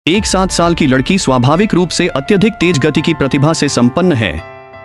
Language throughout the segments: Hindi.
एक 7 साल की लड़की स्वाभाविक रूप से अत्यधिक तेज गति की प्रतिभा से संपन्न है।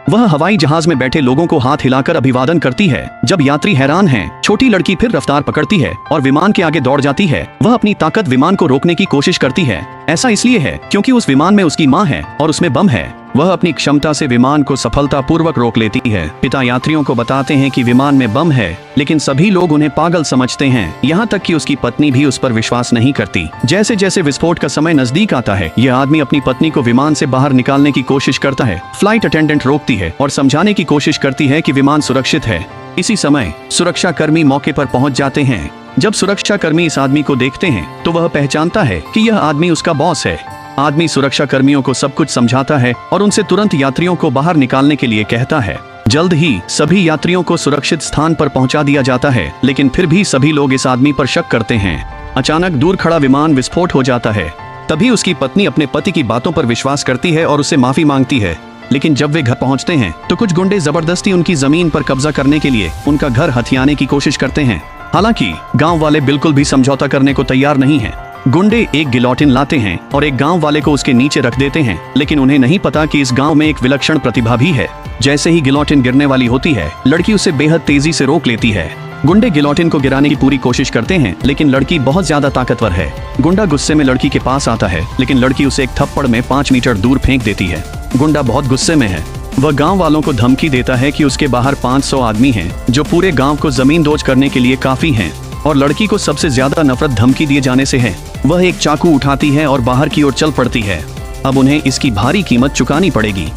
वह हवाई जहाज में बैठे लोगों को हाथ हिलाकर अभिवादन करती है। जब यात्री हैरान हैं, छोटी लड़की फिर रफ्तार पकड़ती है और विमान के आगे दौड़ जाती है। वह अपनी ताकत विमान को रोकने की कोशिश करती है। ऐसा इसलिए है क्योंकि उस विमान में उसकी माँ है और उसमें बम है। वह अपनी क्षमता से विमान को सफलतापूर्वक रोक लेती है। पिता यात्रियों को बताते हैं कि विमान में बम है, लेकिन सभी लोग उन्हें पागल समझते हैं। यहाँ तक कि उसकी पत्नी भी उस पर विश्वास नहीं करती। जैसे जैसे विस्फोट का समय नजदीक आता है, यह आदमी अपनी पत्नी को विमान से बाहर निकालने की कोशिश करता है। फ्लाइट अटेंडेंट रोकती है और समझाने की कोशिश करती है कि विमान सुरक्षित है। इसी समय सुरक्षा कर्मी मौके पर पहुंच जाते हैं। जब सुरक्षा कर्मी इस आदमी को देखते हैं तो वह पहचानता है कि यह आदमी उसका बॉस है। आदमी सुरक्षा कर्मियों को सब कुछ समझाता है और उनसे तुरंत यात्रियों को बाहर निकालने के लिए कहता है। जल्द ही सभी यात्रियों को सुरक्षित स्थान पर पहुंचा दिया जाता है, लेकिन फिर भी सभी लोग इस आदमी पर शक करते हैं। अचानक दूर खड़ा विमान विस्फोट हो जाता है। तभी उसकी पत्नी अपने पति की बातों पर विश्वास करती है और उससे माफी मांगती है। लेकिन जब वे घर पहुंचते हैं तो कुछ गुंडे जबरदस्ती उनकी जमीन पर कब्जा करने के लिए उनका घर हथियाने की कोशिश करते हैं। हालांकि गांव वाले बिल्कुल भी समझौता करने को तैयार नहीं हैं। गुंडे एक गिलोटिन लाते हैं और एक गांव वाले को उसके नीचे रख देते हैं, लेकिन उन्हें नहीं पता कि इस गांव में एक विलक्षण प्रतिभा भी है। जैसे ही गिलोटिन गिरने वाली होती है, लड़की उसे बेहद तेजी से रोक लेती है। गुंडे गिलोटिन को गिराने की पूरी कोशिश करते हैं, लेकिन लड़की बहुत ज्यादा ताकतवर है। गुंडा गुस्से में लड़की के पास आता है, लेकिन लड़की उसे एक थप्पड़ में 5 मीटर दूर फेंक देती है। गुंडा बहुत गुस्से में है। वह गांव वालों को धमकी देता है कि उसके बाहर 500 आदमी हैं, जो पूरे गांव को जमींदोज करने के लिए काफी हैं, और लड़की को सबसे ज्यादा नफरत धमकी दिए जाने से है। वह एक चाकू उठाती है और बाहर की ओर चल पड़ती है। अब उन्हें इसकी भारी कीमत चुकानी पड़ेगी।